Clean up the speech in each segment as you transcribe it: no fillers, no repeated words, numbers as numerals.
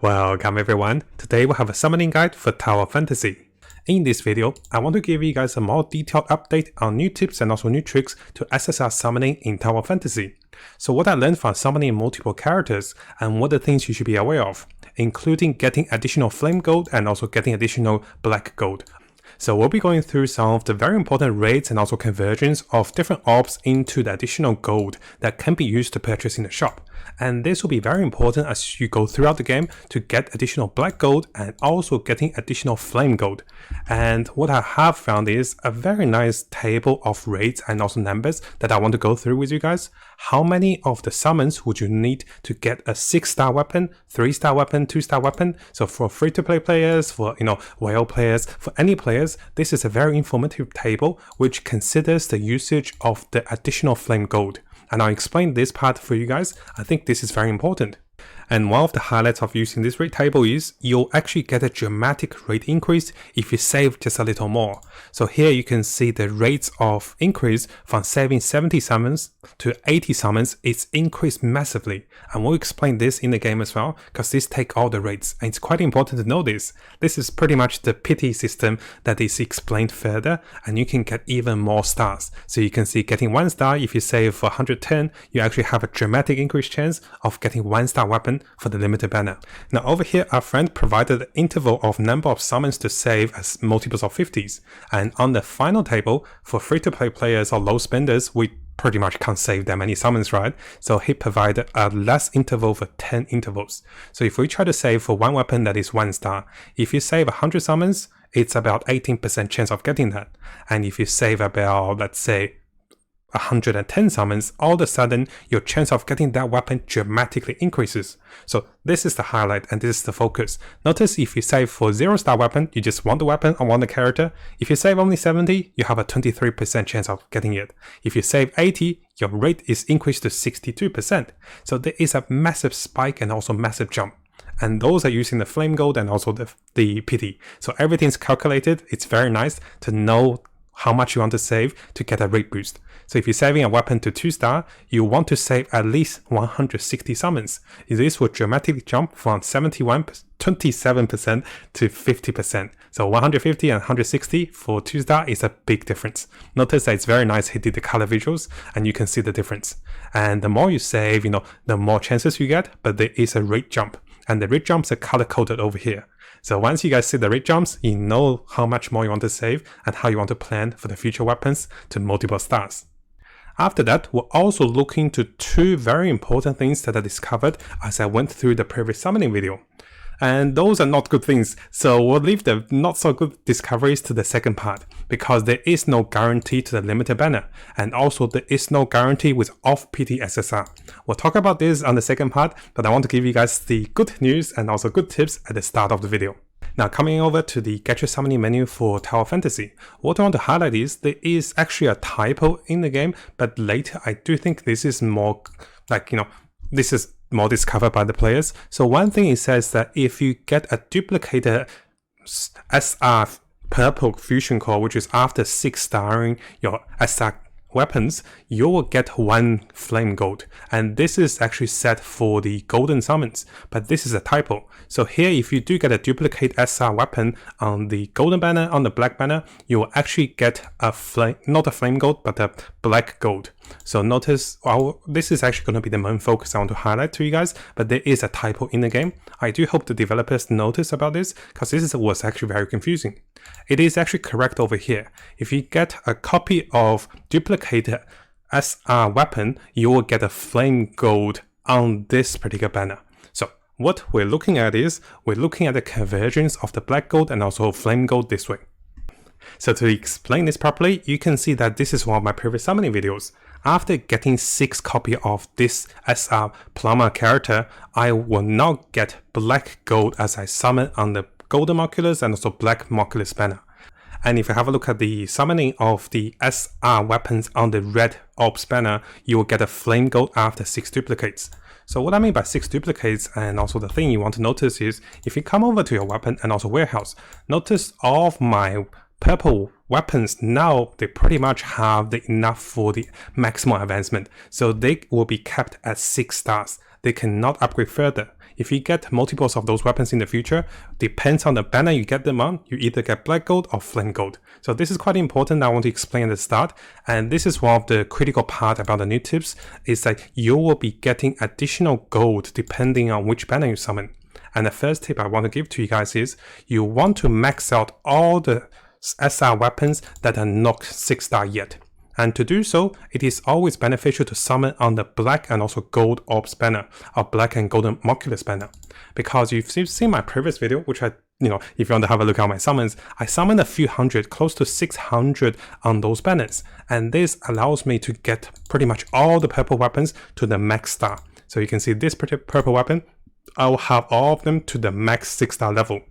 Welcome everyone, today we'll have a summoning guide for Tower Fantasy. In this video, I want to give you guys a more detailed update on new tips and also new tricks to SSR summoning in Tower Fantasy. So what I learned from summoning multiple characters and what are the things you should be aware of, including getting additional flame gold and also getting additional black gold. So we'll be going through some of the very important rates and also conversions of different orbs into the additional gold that can be used to purchase in the shop. And this will be very important as you go throughout the game to get additional black gold and also getting additional flame gold. And what I have found is a very nice table of rates and also numbers that I want to go through with you guys. How many of the summons would you need to get a 6-star weapon, 3-star weapon, 2-star weapon? So for free-to-play players, for whale players, for any players, this is a very informative table which considers the usage of the additional flame gold. And I'll explain this part for you guys. I think this is very important. And one of the highlights of using this rate table is you'll actually get a dramatic rate increase if you save just a little more. So here you can see the rates of increase from saving 70 summons to 80 summons. It's increased massively. And we'll explain this in the game as well, because this takes all the rates. And it's quite important to know this. This is pretty much the pity system that is explained further, and you can get even more stars. So you can see getting 1 star, if you save for 110, you actually have a dramatic increased chance of getting 1-star weapon for the limited banner. Now over here, our friend provided an interval of number of summons to save as multiples of 50s. And on the final table, for free-to-play players or low spenders, we pretty much can't save that many summons, right? So he provided a less interval for 10 intervals. So if we try to save for one weapon that is 1 star, if you save 100 summons, it's about 18% chance of getting that. And if you save about, let's say, 110 summons, all of a sudden your chance of getting that weapon dramatically increases. So this is the highlight and this is the focus. Notice if you save for 0-star weapon, you just want the weapon or want the character. If you save only 70, you have a 23% chance of getting it. If you save 80, your rate is increased to 62%. So there is a massive spike and also massive jump. And those are using the flame gold and also the pity. So everything's calculated. It's very nice to know how much you want to save to get a rate boost. So if you're saving a weapon to 2-star, you want to save at least 160 summons. This will dramatically jump from 27% to 50%. So 150 and 160 for 2-star is a big difference. Notice that it's very nice he did the color visuals and you can see the difference. And the more you save, the more chances you get, but there is a rate jump. And the rate jumps are color coded over here. So once you guys see the rate jumps, you know how much more you want to save and how you want to plan for the future weapons to multiple stars. After that, we're also looking to 2 very important things that I discovered as I went through the previous summoning video. And those are not good things, so we'll leave the not so good discoveries to the second part, because there is no guarantee to the limited banner, and also there is no guarantee with off-PT SSR. We'll talk about this on the second part, but I want to give you guys the good news and also good tips at the start of the video. Now coming over to the Gatcha summoning menu for Tower Fantasy, what I want to highlight is there is actually a typo in the game, but later I do think this is more this is more discovered by the players. So one thing it says that if you get a duplicated SR purple fusion core, which is after 6-starring your SR weapons, you will get 1 flame gold, and this is actually set for the golden summons, but this is a typo. So here, if you do get a duplicate SR weapon on the golden banner, on the black banner, you will actually get a flame, not a flame gold, but a black gold. So notice, this is actually going to be the main focus I want to highlight to you guys, but there is a typo in the game. I do hope the developers notice about this, because this was actually very confusing. It is actually correct over here. If you get a copy of duplicated SR weapon, you will get a flame gold on this particular banner. So what we're looking at is, we're looking at the conversions of the black gold and also flame gold this way. So to explain this properly, you can see that this is one of my previous summoning videos. After getting 6 copies of this SR Plumber character, I will now get black gold as I summon on the golden Moculus and also black Moculus banner. And if you have a look at the summoning of the SR weapons on the red Orbs banner, you will get a flame gold after 6 duplicates. So what I mean by 6 duplicates, and also the thing you want to notice is, if you come over to your weapon and also warehouse, notice all of my purple weapons now, they pretty much have enough for the maximum advancement. So they will be kept at 6 stars. They cannot upgrade further. if you get multiples of those weapons in the future, depends on the banner you get them on, you either get black gold or flame gold. So this is quite important. I want to explain at the start, and this is one of the critical part about the new tips, is that you will be getting additional gold depending on which banner you summon. And the first tip I want to give to you guys is you want to max out all the SR weapons that are not 6-star yet. And to do so, it is always beneficial to summon on the black and also gold orbs banner, or black and golden moculus banner. Because you've seen my previous video, which if you want to have a look at my summons, I summoned a few hundred, close to 600 on those banners. And this allows me to get pretty much all the purple weapons to the max star. So you can see this purple weapon, I will have all of them to the max 6-star level.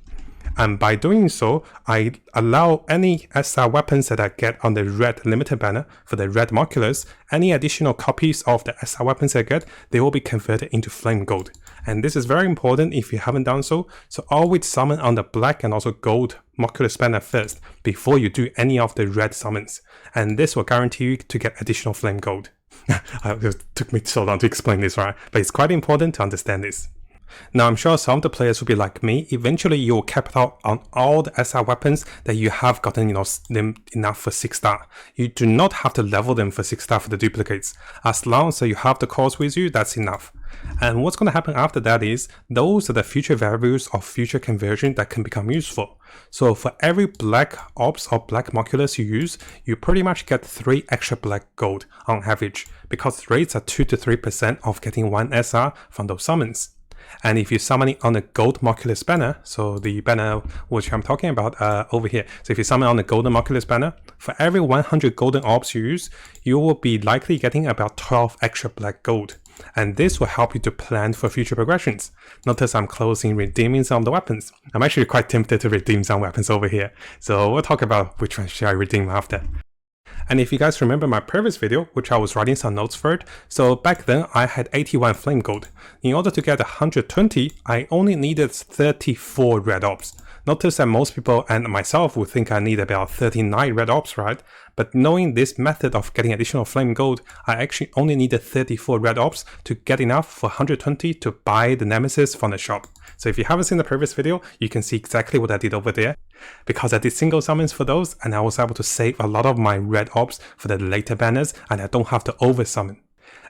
And by doing so, I allow any SR weapons that I get on the red limited banner for the red moculus, any additional copies of the SR weapons I get, they will be converted into flame gold. And this is very important if you haven't done so. So always summon on the black and also gold moculus banner first before you do any of the red summons. And this will guarantee you to get additional flame gold. It took me so long to explain this, right? But it's quite important to understand this. Now, I'm sure some of the players will be like me. Eventually, you will cap out on all the SR weapons that you have gotten, them enough for 6-star. You do not have to level them for 6-star for the duplicates. As long as you have the cores with you, that's enough. And what's going to happen after that is, those are the future values of future conversion that can become useful. So for every black orbs or black moculus you use, you pretty much get 3 extra black gold on average, because rates are 2 to 3% of getting 1 SR from those summons. And if you summon it on the gold moculus banner, so the banner which I'm talking about over here. So if you summon on the golden moculus banner, for every 100 golden orbs you use, you will be likely getting about 12 extra black gold. And this will help you to plan for future progressions. Notice I'm closing redeeming some of the weapons. I'm actually quite tempted to redeem some weapons over here. So we'll talk about which one should I redeem after. And if you guys remember my previous video, which I was writing some notes for it, so back then I had 81 flame gold. In order to get 120, I only needed 34 red orbs. Notice that most people and myself would think I need about 39 red orbs, right? But knowing this method of getting additional flame gold, I actually only needed 34 red orbs to get enough for 120 to buy the nemesis from the shop. So if you haven't seen the previous video, you can see exactly what I did over there. Because I did single summons for those, and I was able to save a lot of my red orbs for the later banners, and I don't have to over summon.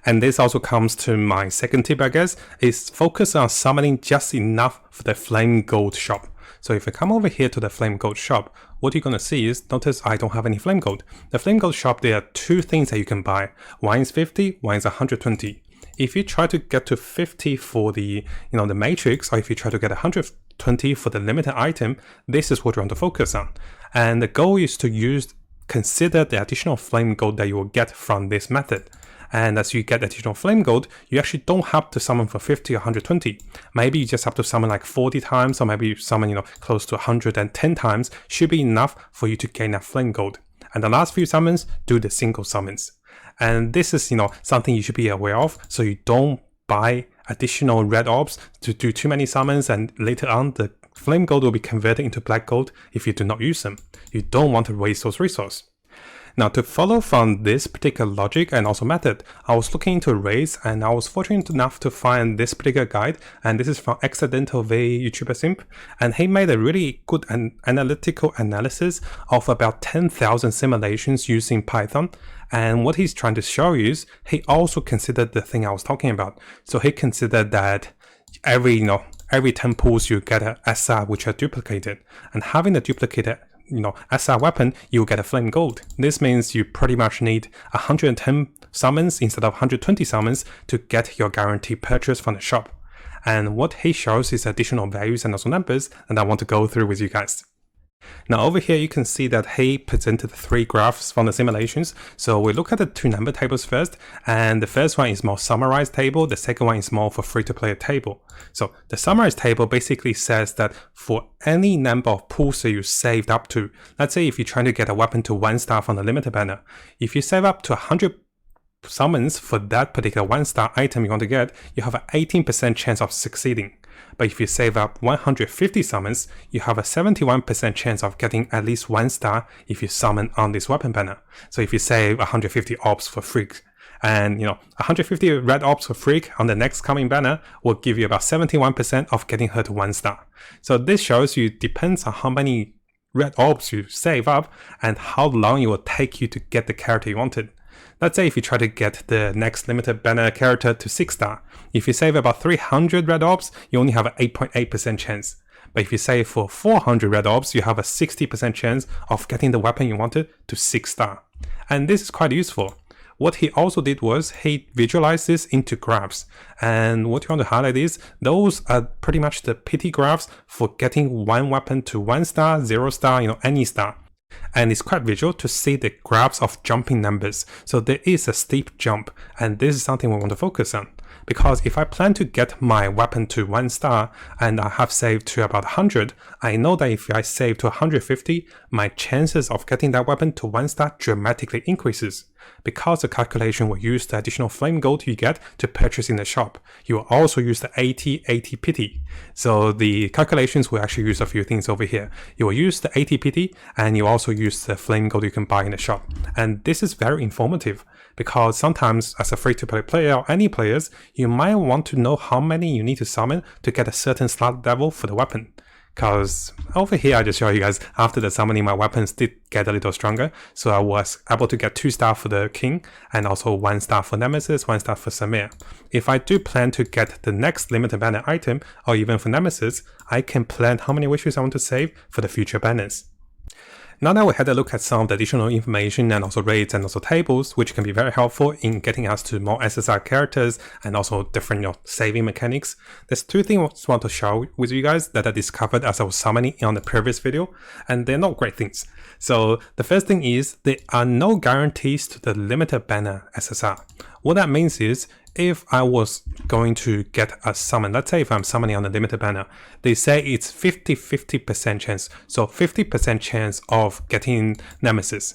And this also comes to my second tip, I guess, is focus on summoning just enough for the flame gold shop. So if I come over here to the flame gold shop, what you're going to see is, notice I don't have any flame gold. The flame gold shop, there are 2 things that you can buy. One is 50, one is 120. If you try to get to 50 for the, the matrix, or if you try to get 120 for the limited item, this is what you want to focus on. And the goal is to consider the additional flame gold that you will get from this method. And as you get additional flame gold, you actually don't have to summon for 50 or 120. Maybe you just have to summon like 40 times, or maybe you summon, close to 110 times, should be enough for you to gain that flame gold. And the last few summons, do the single summons. And this is, something you should be aware of, so you don't buy additional red orbs to do too many summons, and later on the flame gold will be converted into black gold if you do not use them. You don't want to waste those resources. Now, to follow from this particular logic and also method, I was looking into raids, and I was fortunate enough to find this particular guide, and this is from AccidentalVtuberSimp, and he made a really good analytical analysis of about 10,000 simulations using Python. And what he's trying to show you is he also considered the thing I was talking about. So he considered that every 10 pulls you get a SR which are duplicated, and having the duplicated SR weapon, you will get a flame gold. This means you pretty much need 110 summons instead of 120 summons to get your guaranteed purchase from the shop. And what he shows is additional values and also numbers, and I want to go through with you guys. Now over here you can see that he presented 3 graphs from the simulations. So we look at the 2 number tables first, and the first one is more summarized table, the second one is more for free-to-play table. So the summarized table basically says that for any number of pulls that you saved up to, let's say if you're trying to get a weapon to 1-star from the limited banner, if you save up to 100 summons for that particular 1-star item you want to get, you have an 18% chance of succeeding. But if you save up 150 summons, you have a 71% chance of getting at least 1-star if you summon on this weapon banner. So if you save 150 orbs for free, And 150 red orbs for Freak on the next coming banner will give you about 71% of getting her to 1 star. So this shows you depends on how many red orbs you save up and how long it will take you to get the character you wanted. Let's say if you try to get the next limited banner character to 6 star, if you save about 300 red orbs, you only have an 8.8% chance. But if you save for 400 red orbs, you have a 60% chance of getting the weapon you wanted to 6 star. And this is quite useful. What he also did was he visualized this into graphs. And what you want to highlight is those are pretty much the pity graphs for getting one weapon to 1 star, 0 star, any star. And it's quite visual to see the graphs of jumping numbers. So there is a steep jump, and this is something we want to focus on. Because if I plan to get my weapon to 1 star and I have saved to about 100, I know that if I save to 150, my chances of getting that weapon to 1 star dramatically increases. Because the calculation will use the additional flame gold you get to purchase in the shop. You will also use the 80 pity. So the calculations will actually use a few things over here. You will use the 80 pity and you also use the flame gold you can buy in the shop. And this is very informative because sometimes as a free-to-play player or any players, you might want to know how many you need to summon to get a certain slot level for the weapon. Because over here I just show you guys after the summoning my weapons did get a little stronger, so I was able to get 2 star for the king and also 1 star for Nemesis, 1 star for Samir. If I do plan to get the next limited banner item or even for Nemesis, I can plan how many wishes I want to save for the future banners. Now that we had a look at some of the additional information and also raids and also tables, which can be very helpful in getting us to more SSR characters and also different saving mechanics, there's 2 things I want to share with you guys that I discovered as I was summoning on the previous video, and they're not great things. So the first thing is there are no guarantees to the limited banner SSR. What that means is if I was going to get a summon, let's say if I'm summoning on the limited banner, they say it's 50% chance. So 50% chance of getting Nemesis.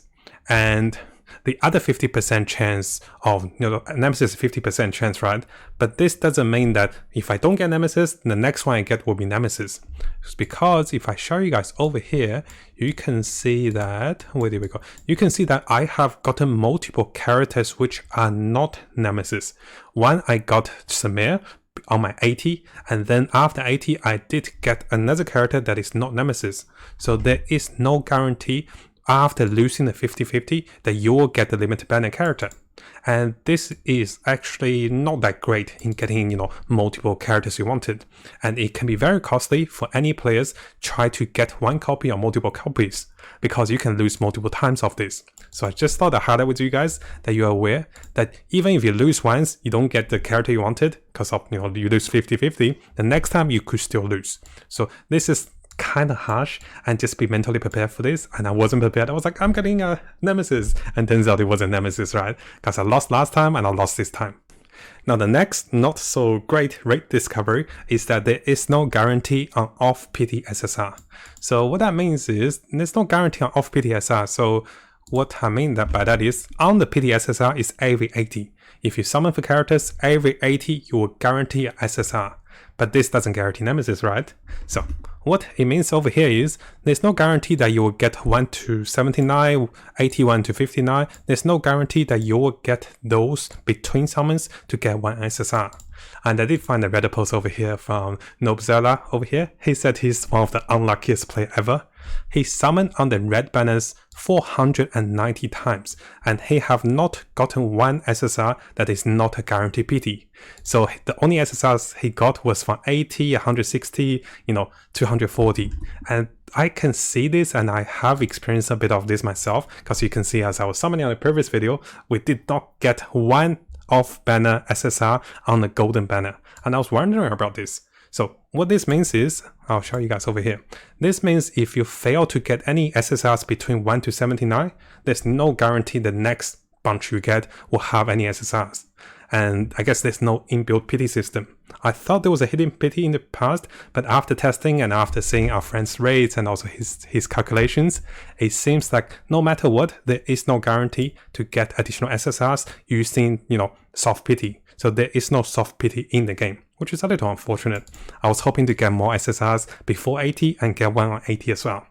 And the other 50% chance of, Nemesis is 50% chance, right? But this doesn't mean that if I don't get Nemesis, the next one I get will be Nemesis. It's because if I show you guys over here, you can see that, where did we go? You can see that I have gotten multiple characters which are not Nemesis. One, I got Samir on my 80, and then after 80, I did get another character that is not Nemesis. So there is no guarantee after losing the 50-50 that you will get the limited banner character. And this is actually not that great in getting, multiple characters you wanted. And it can be very costly for any players try to get 1 copy or multiple copies, because you can lose multiple times of this. So I just thought I'd highlight with you guys that you're aware that even if you lose once, you don't get the character you wanted because of, you lose 50-50, the next time you could still lose. So this is kind of harsh, and just be mentally prepared for this. And I wasn't prepared. I was like, I'm getting a Nemesis, and turns out it wasn't Nemesis, right? Because I lost last time and I lost this time. Now the next not so great raid discovery is that there is no guarantee on off-pity SSR. So what that means is there's no guarantee on off-pity SSR. So what I mean by that is on the pity SSR is every 80. If you summon for characters every 80, you will guarantee a SSR. But this doesn't guarantee Nemesis, right? So what it means over here is there's no guarantee that you will get 1 to 79, 81 to 59. There's no guarantee that you will get those between summons to get 1 SSR. And I did find a Reddit post over here from Nobzella over here. He said he's one of the unluckiest player ever. He summoned on the red banners 490 times, and he have not gotten 1 SSR that is not a guaranteed PT. So the only SSRs he got was from 80, 160, 240. And I can see this, and I have experienced a bit of this myself, because you can see as I was summoning on the previous video, we did not get 1 off-banner SSR on the golden banner. And I was wondering about this. So what this means is, I'll show you guys over here. This means if you fail to get any SSRs between 1 to 79, there's no guarantee the next bunch you get will have any SSRs. And I guess there's no inbuilt pity system. I thought there was a hidden pity in the past, but after testing and after seeing our friend's rates and also his calculations, it seems like no matter what, there is no guarantee to get additional SSRs using, soft pity. So there is no soft pity in the game, which is a little unfortunate. I was hoping to get more SSRs before 80 and get 1 on 80 as well.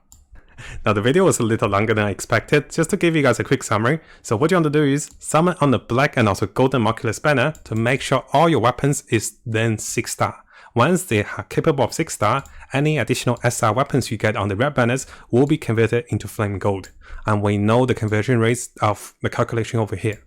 Now the video was a little longer than I expected, just to give you guys a quick summary. So what you want to do is summon on the black and also golden Marculus banner to make sure all your weapons is then 6 star. Once they are capable of 6 star, any additional SR weapons you get on the red banners will be converted into flame gold. And we know the conversion rates of the calculation over here.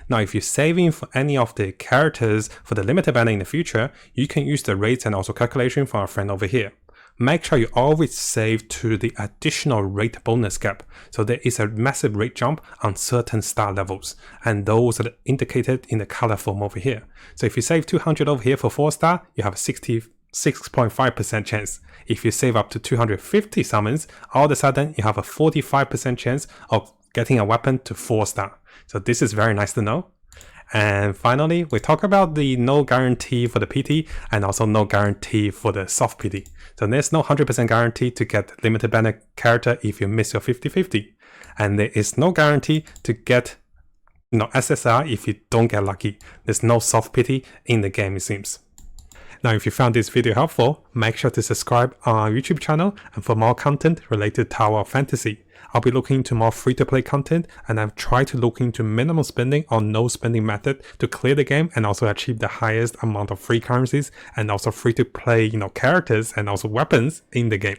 Now if you're saving for any of the characters for the limited banner in the future, you can use the rates and also calculation from our friend over here. Make sure you always save to the additional rate bonus gap. So there is a massive rate jump on certain star levels, and those are indicated in the color form over here. So if you save 200 over here for 4 star, you have a 66.5% chance. If you save up to 250 summons, all of a sudden you have a 45% chance of getting a weapon to 4 star. So this is very nice to know. And finally, we talk about the no guarantee for the PT and also no guarantee for the soft PT. So there's no 100% guarantee to get limited banner character if you miss your 50-50. And there is no guarantee to get SSR if you don't get lucky. There's no soft PT in the game, it seems. Now, if you found this video helpful, make sure to subscribe on our YouTube channel and for more content related to Tower of Fantasy. I'll be looking into more free-to-play content, and I've tried to look into minimal spending or no spending method to clear the game and also achieve the highest amount of free currencies and also free-to-play, characters and also weapons in the game.